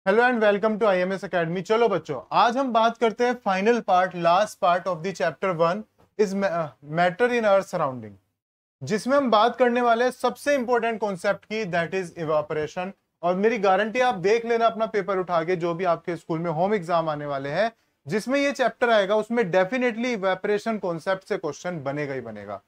Hello and welcome to IMS academy. चलो बच्चों, आज हम बात करते हैं final part, last part of the chapter 1 is matter in earth surrounding, जिसमें हम बात करने वाले हैं सबसे इंपॉर्टेंट कॉन्सेप्ट की, दैट इज इवापोरेशन। और मेरी गारंटी, आप देख लेना अपना पेपर उठा के, जो भी आपके स्कूल में होम एग्जाम आने वाले हैं जिसमें ये चैप्टर आएगा, उसमें डेफिनेटली इवेपोरेशन कॉन्सेप्ट से क्वेश्चन बनेगा ही बनेगा।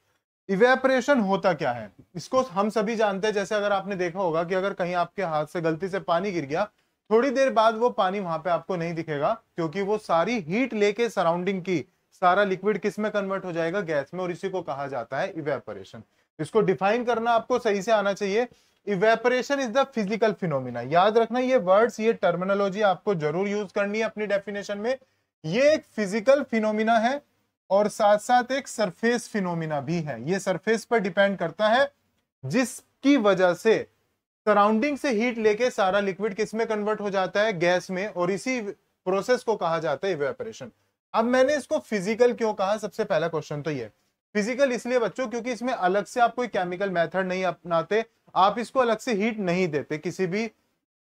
इवेपोरेशन होता क्या है, इसको हम सभी जानते हैं। जैसे अगर आपने देखा होगा कि अगर कहीं आपके हाथ से गलती से पानी गिर गया, थोड़ी देर बाद वो पानी वहां पे आपको नहीं दिखेगा, क्योंकि वो सारी हीट लेके सराउंडिंग की सारा लिक्विड किस में कन्वर्ट हो जाएगा, गैस में। और इसी को कहा जाता है इवेपोरेशन। इसको डिफाइन करना आपको सही से आना चाहिए। Evaporation is the physical phenomena. याद रखना, ये वर्ड्स, ये टर्मिनोलॉजी आपको जरूर यूज करनी है अपनी डेफिनेशन में। ये एक फिजिकल फिनोमिना है और साथ साथ एक सरफेस फिनोमिना भी है। ये सरफेस पर डिपेंड करता है, जिसकी वजह से सराउंडिंग से हीट लेके सारा लिक्विड किस में कन्वर्ट हो जाता है, गैस में। और इसी प्रोसेस को कहा जाता है इवेपोरेशन। अब मैंने इसको फिजिकल क्यों कहा, सबसे पहला क्वेश्चन तो ये फिजिकल इसलिए बच्चों, क्योंकि इसमें अलग से आप कोई केमिकल मेथड नहीं अपनाते, आप इसको अलग से हीट नहीं देते किसी भी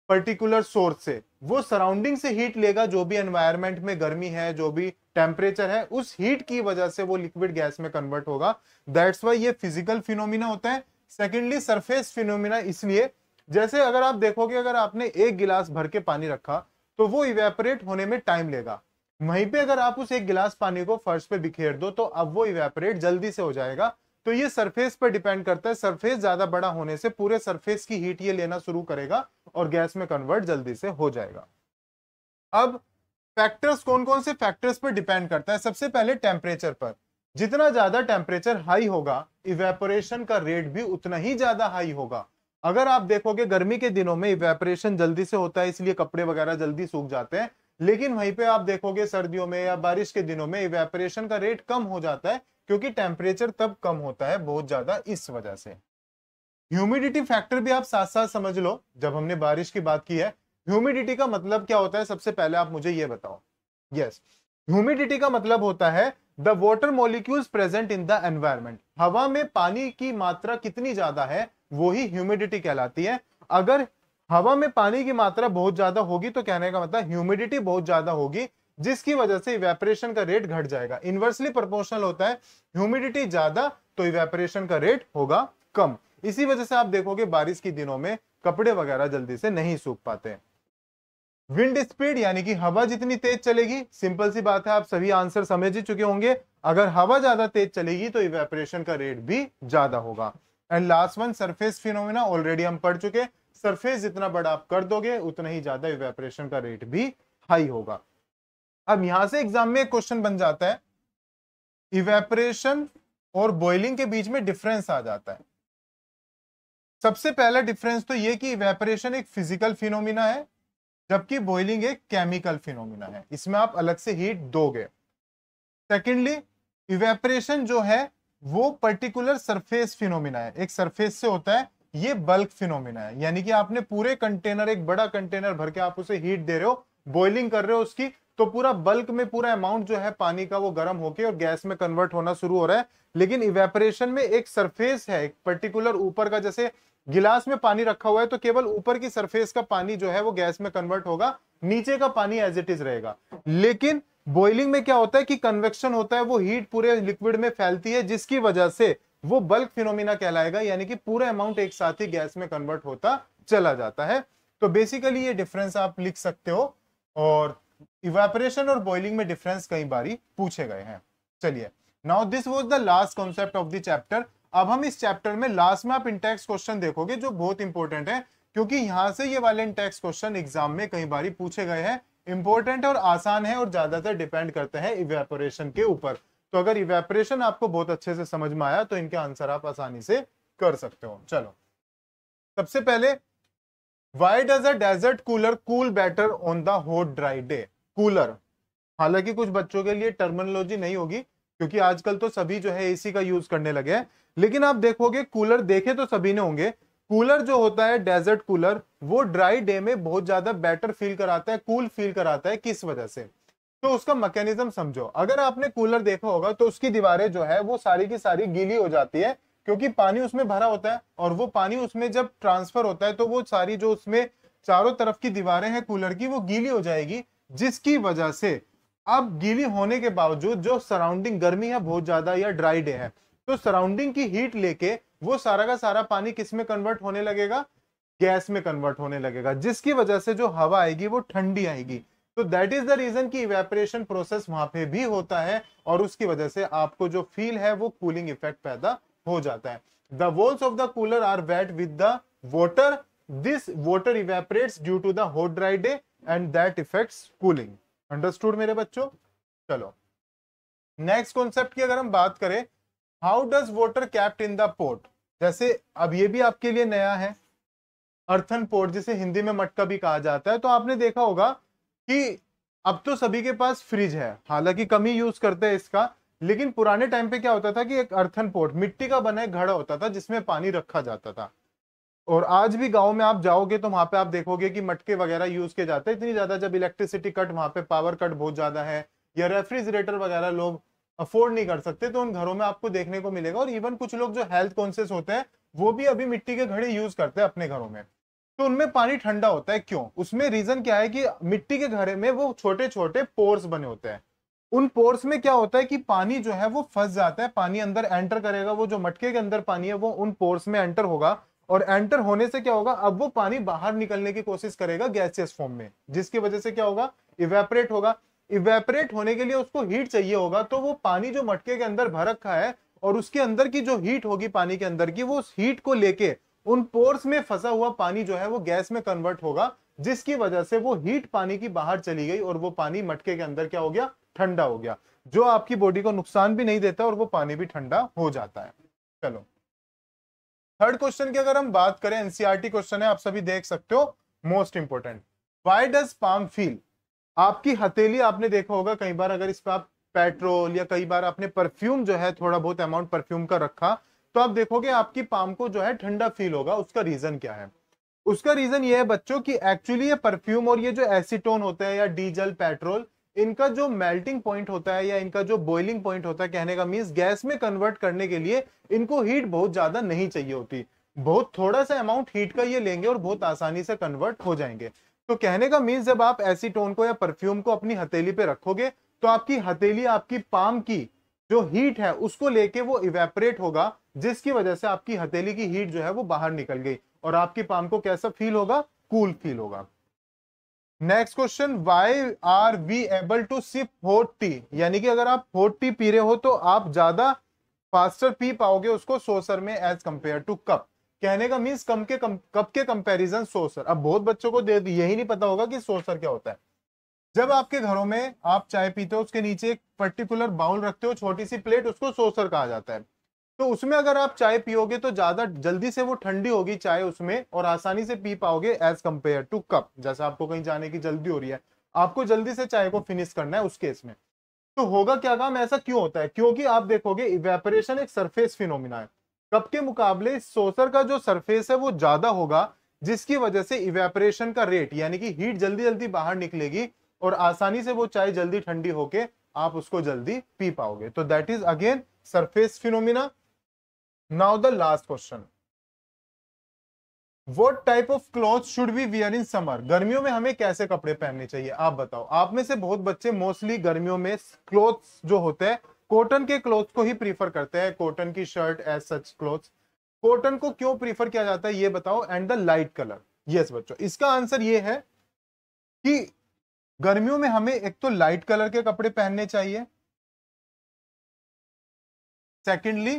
पर्टिकुलर सोर्स से। वो सराउंडिंग से हीट लेगा, जो भी एनवायरमेंट में गर्मी है, जो भी टेम्परेचर है, उस हीट की वजह से वो लिक्विड गैस में कन्वर्ट होगा। दैट्स वाई ये फिजिकल फिनोमिना होता है। सेकेंडली सरफेस फिनोमिना इसलिए, जैसे अगर आप देखोगे, अगर आपने एक गिलास भर के पानी रखा तो वो इवेपोरेट होने में टाइम लेगा। वहीं पे अगर आप उस एक गिलास पानी को फर्श पे बिखेर दो तो अब वो इवेपोरेट जल्दी से हो जाएगा। तो ये सरफेस पर डिपेंड करता है। सरफेस ज्यादा बड़ा होने से पूरे सरफेस की हीट ये लेना शुरू करेगा और गैस में कन्वर्ट जल्दी से हो जाएगा। अब फैक्टर्स, कौन कौन से फैक्टर्स पर डिपेंड करता है? सबसे पहले टेम्परेचर पर। जितना ज्यादा टेम्परेचर हाई होगा, इवेपोरेशन का रेट भी उतना ही ज्यादा हाई होगा। अगर आप देखोगे, गर्मी के दिनों में इवेपोरेशन जल्दी से होता है, इसलिए कपड़े वगैरह जल्दी सूख जाते हैं। लेकिन वहीं पे आप देखोगे सर्दियों में या बारिश के दिनों में इवेपोरेशन का रेट कम हो जाता है, क्योंकि टेम्परेचर तब कम होता है बहुत ज्यादा, इस वजह से। ह्यूमिडिटी फैक्टर भी आप साथ साथ समझ लो। जब हमने बारिश की बात की है, ह्यूमिडिटी का मतलब क्या होता है, सबसे पहले आप मुझे ये बताओ। यस, ह्यूमिडिटी का मतलब होता है the water molecules present in the environment. हवा में पानी की मात्रा कितनी ज्यादा है, वो ही ह्यूमिडिटी कहलाती है। अगर हवा में पानी की मात्रा बहुत ज्यादा होगी तो कहने का मतलब ह्यूमिडिटी बहुत ज्यादा होगी, जिसकी वजह से इवेपोरेशन का रेट घट जाएगा। इनवर्सली प्रोपोर्शनल होता है, ह्यूमिडिटी ज्यादा तो इवेपोरेशन का रेट होगा कम। इसी वजह से आप देखोगे बारिश के दिनों में कपड़े वगैरह जल्दी से नहीं सूख पाते। विंड स्पीड, यानी कि हवा जितनी तेज चलेगी, सिंपल सी बात है, आप सभी आंसर समझ ही चुके होंगे। अगर हवा ज्यादा तेज चलेगी तो इवेपोरेशन का रेट भी ज्यादा होगा। And last one, surface phenomena, already हम पढ़ चुके। सरफेस जितना बड़ा आप कर दोगे उतना ही ज्यादा इवेपोरेशन का रेट भी हाई होगा। अब यहां से एग्जाम में एक क्वेश्चन बन जाता है, इवेपोरेशन और बॉइलिंग के बीच में डिफरेंस आ जाता है। सबसे पहला डिफरेंस तो ये कि इवेपोरेशन एक फिजिकल फिनोमिना है, जबकि बॉइलिंग एक केमिकल फिनोमिना है। इसमें आप अलग से हीट दोगे। सेकेंडली, इवेपोरेशन जो है वो पर्टिकुलर सरफेस फिनोमिना है, एक सरफेस से होता है। ये बल्क फिनोमिना है, यानी कि आपने पूरे कंटेनर, एक बड़ा कंटेनर भर के आप उसे हीट दे रहे हो, बॉइलिंग कर रहे हो उसकी, तो पूरा बल्क में पूरा अमाउंट जो है पानी का वो गर्म होके और गैस में कन्वर्ट होना शुरू हो रहा है। लेकिन इवेपोरेशन में एक सरफेस है, एक पर्टिकुलर ऊपर का, जैसे गिलास में पानी रखा हुआ है तो केवल ऊपर की सरफेस का पानी जो है वो गैस में कन्वर्ट होगा, नीचे का पानी एज इट इज रहेगा। लेकिन बॉइलिंग में क्या होता है कि कन्वेक्शन होता है, वो हीट पूरे लिक्विड में फैलती है, जिसकी वजह से वो बल्क फिनोमिना कहलाएगा, यानी कि पूरा अमाउंट एक साथ ही गैस में कन्वर्ट होता चला जाता है। तो बेसिकली ये डिफरेंस आप लिख सकते हो। और इवेपोरेशन और बॉइलिंग में डिफरेंस कई बारी पूछे गए हैं। चलिए, now this was the last concept of the chapter. अब हम इस चैप्टर में लास्ट में आप इंटेक्स क्वेश्चन देखोगे, जो बहुत इंपॉर्टेंट है, क्योंकि यहां से ये वाले इंटेक्स क्वेश्चन एग्जाम में कई बारी पूछे गए हैं। इंपॉर्टेंट और आसान है और ज्यादातर डिपेंड करते हैं इवेपोरेशन के ऊपर। तो अगर इवेपोरेशन आपको बहुत अच्छे से समझ में आया तो इनके आंसर आप आसानी से कर सकते हो। चलो, सबसे पहले, why does a desert cooler cool better on the hot dry day? Cooler, हालांकि कुछ बच्चों के लिए टर्मिनोलॉजी नहीं होगी, क्योंकि आजकल तो सभी जो है एसी का यूज करने लगे हैं। लेकिन आप देखोगे, कूलर देखे तो सभी ने होंगे। कूलर जो होता है, डेजर्ट कूलर, वो ड्राई डे में बहुत ज्यादा बेटर फील कराता है, कूल फील कराता है। किस वजह से? तो उसका मैकेनिज्म समझो। अगर आपने कूलर देखा होगा तो उसकी दीवारें जो है वो सारी की सारी गीली हो जाती है, क्योंकि पानी उसमें भरा होता है, और वो पानी उसमें जब ट्रांसफर होता है तो वो सारी जो उसमें चारों तरफ की दीवारें हैं कूलर की वो गीली हो जाएगी, जिसकी वजह से अब गीली होने के बावजूद जो सराउंडिंग गर्मी है बहुत ज्यादा या ड्राई डे है, तो सराउंडिंग की हीट लेके वो सारा का सारा पानी किस में कन्वर्ट होने लगेगा, गैस में कन्वर्ट होने लगेगा, जिसकी वजह से जो हवा आएगी वो ठंडी आएगी। तो दैट इज द रीजन कि इवेपोरेशन प्रोसेस वहां पे भी होता है और उसकी वजह से आपको जो फील है वो कूलिंग इफेक्ट पैदा हो जाता है। The walls of the cooler are wet with the water, this water evaporates due to the hot dry day and that effects cooling. Understood मेरे बच्चों? चलो नेक्स्ट कॉन्सेप्ट की अगर हम बात करें, how does water kept in the pot. जैसे अब ये भी आपके लिए नया है, अर्थन पोट जिसे हिंदी में मटका भी कहा जाता है। तो आपने देखा होगा कि अब तो सभी के पास फ्रिज है, हालांकि कम ही यूज करते हैं इसका, लेकिन पुराने टाइम पे क्या होता था कि एक अर्थन पोट मिट्टी का बना एक घड़ा होता था जिसमें पानी रखा जाता था। और आज भी गांव में आप जाओगे तो वहां पे आप देखोगे कि मटके वगैरह यूज किए जाते हैं। इतनी ज्यादा जब इलेक्ट्रिसिटी कट, वहां पे पावर कट बहुत ज्यादा है या रेफ्रिजरेटर वगैरह लोग अफोर्ड नहीं कर सकते, तो उन घरों में आपको देखने को मिलेगा। और इवन कुछ लोग जो हेल्थ कॉन्शियस होते हैं वो भी अभी मिट्टी के घड़े यूज करते हैं अपने घरों में। तो उनमें पानी ठंडा होता है, क्यों? उसमें रीजन क्या है कि मिट्टी के घड़े में वो छोटे छोटे पोर्स बने होते हैं। उन पोर्स में क्या होता है कि पानी जो है वो फंस जाता है, पानी अंदर एंटर करेगा, वो जो मटके के अंदर पानी है वो उन पोर्स में एंटर होगा, और एंटर होने से क्या होगा, अब वो पानी बाहर निकलने की कोशिश करेगा गैसियस फॉर्म में, जिसकी वजह से क्या होगा, इवेपोरेट होगा। इवेपोरेट होने के लिए उसको हीट चाहिए होगा, तो वो पानी जो मटके के अंदर भर रखा है और उसके अंदर की जो हीट होगी पानी के अंदर की, वो उस हीट को लेके उन पोर्स में फंसा हुआ पानी जो है वो गैस में कन्वर्ट होगा, जिसकी वजह से वो हीट पानी की बाहर चली गई और वो पानी मटके के अंदर क्या हो गया, ठंडा हो गया, जो आपकी बॉडी को नुकसान भी नहीं देता और वो पानी भी ठंडा हो जाता है। चलो थर्ड क्वेश्चन की अगर हम बात करें, एनसीईआरटी क्वेश्चन है, आप सभी देख सकते हो, most important. Why does palm feel. आपकी हथेली आपने देखा होगा कई बार, अगर इस पर आप पेट्रोल या कई बार आपने परफ्यूम जो है थोड़ा बहुत अमाउंट परफ्यूम का रखा, तो आप देखोगे आपकी पाम को जो है ठंडा फील होगा। उसका रीजन क्या है? उसका रीजन ये है बच्चों कि एक्चुअली ये परफ्यूम और ये जो एसीटोन होता है या डीजल पेट्रोल, इनका जो मेल्टिंग पॉइंट होता है या इनका जो बॉइलिंग पॉइंट होता है, कहने का मीन्स गैस में कन्वर्ट करने के लिए इनको हीट बहुत ज्यादा नहीं चाहिए होती, बहुत थोड़ा सा अमाउंट हीट का ये लेंगे और बहुत आसानी से कन्वर्ट हो जाएंगे। तो कहने का मीन्स जब आप एसीटोन को या परफ्यूम को अपनी हथेली पे रखोगे तो आपकी हथेली, आपकी पाम की जो हीट है उसको लेके वो इवेपोरेट होगा, जिसकी वजह से आपकी हथेली की हीट जो है वो बाहर निकल गई और आपकी पाम को कैसा फील होगा, कूल फील होगा। Next question, why are we able to sip hot tea. यानी कि अगर आप हॉट टी पी रहे हो तो आप ज्यादा फास्टर पी पाओगे उसको सोसर में एज कंपेयर टू कप। कहने का मीन्स कप के कंपैरिजन सोसर। अब बहुत बच्चों को यही नहीं पता होगा कि सोसर क्या होता है। जब आपके घरों में आप चाय पीते हो, उसके नीचे एक पर्टिकुलर बाउल रखते हो, छोटी सी प्लेट, उसको सोसर कहा जाता है। तो उसमें अगर आप चाय पियोगे तो ज्यादा जल्दी से वो ठंडी होगी चाय उसमें और आसानी से पी पाओगे एज कंपेयर टू कप। जैसे आपको कहीं जाने की जल्दी हो रही है, आपको जल्दी से चाय को फिनिश करना है, उस केस में तो होगा क्या काम, ऐसा क्यों होता है? क्योंकि आप देखोगे इवेपोरेशन एक सरफेस फिनोमिना है। कप के मुकाबले सोसर का जो सरफेस है वो ज्यादा होगा, जिसकी वजह से इवेपोरेशन का रेट, यानी कि हीट जल्दी जल्दी बाहर निकलेगी और आसानी से वो चाय जल्दी ठंडी होके आप उसको जल्दी पी पाओगे। तो that is again surface phenomena. Now the last question, what type of cloth should we wear in summer. गर्मियों में हमें कैसे कपड़े पहनने चाहिए, आप बताओ। आप में से बहुत बच्चे मोस्टली गर्मियों में क्लॉथ्स जो होते हैं कॉटन के क्लॉथ को ही प्रीफर करते हैं, कॉटन की shirt as such clothes. Cotton को क्यों प्रीफर किया जाता है ये बताओ, and the light colour. Yes बच्चों, इसका आंसर ये है कि गर्मियों में हमें एक तो लाइट कलर के कपड़े पहनने चाहिए, सेकेंडली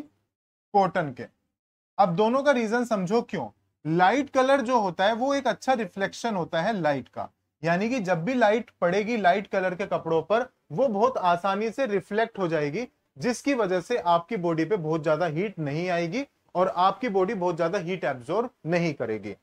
कॉटन के। अब दोनों का रीजन समझो क्यों। लाइट कलर जो होता है वो एक अच्छा रिफ्लेक्शन होता है लाइट का, यानी कि जब भी लाइट पड़ेगी लाइट कलर के कपड़ों पर वो बहुत आसानी से रिफ्लेक्ट हो जाएगी, जिसकी वजह से आपकी बॉडी पे बहुत ज्यादा हीट नहीं आएगी और आपकी बॉडी बहुत ज्यादा हीट एब्जॉर्ब नहीं करेगी।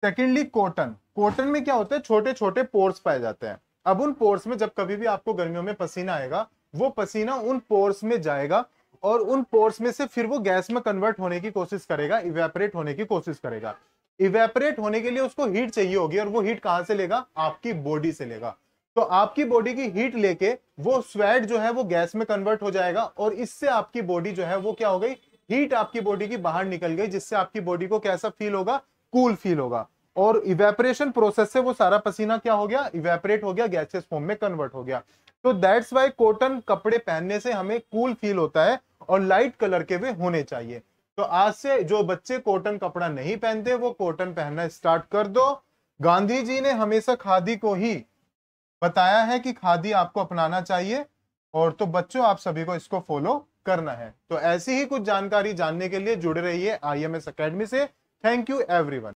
सेकेंडली कॉटन, कॉटन में क्या होता है, छोटे छोटे पोर्स पाए जाते हैं। अब उन पोर्स में जब कभी भी आपको गर्मियों में पसीना आएगा, वो पसीना उन पोर्स में जाएगा और उन पोर्स में से फिर वो गैस में कन्वर्ट होने की कोशिश करेगा, इवेपोरेट होने की कोशिश करेगा। इवेपोरेट होने के लिए उसको हीट चाहिए होगी और वो हीट कहां से लेगा, आपकी बॉडी से लेगा। तो आपकी बॉडी की हीट लेके वो स्वेट जो है वो गैस में कन्वर्ट हो जाएगा और इससे आपकी बॉडी जो है वो क्या हो गई, हीट आपकी बॉडी की बाहर निकल गई, जिससे आपकी बॉडी को कैसा फील होगा, कूल फील होगा। और इवेपोरेशन प्रोसेस से वो सारा पसीना क्या हो गया, इवेपोरेट हो गया, गैसेस फॉर्म में कन्वर्ट हो गया। तो दैट्स वाई कॉटन कपड़े पहनने से हमें कूल फील होता है और लाइट कलर के वे होने चाहिए। तो आज से जो बच्चे कॉटन कपड़ा नहीं पहनते वो कॉटन पहनना स्टार्ट कर दो। गांधी जी ने हमेशा खादी को ही बताया है कि खादी आपको अपनाना चाहिए, और तो बच्चों आप सभी को इसको फॉलो करना है। तो ऐसी ही कुछ जानकारी जानने के लिए जुड़े रहिए IMS अकेडमी से। Thank you everyone.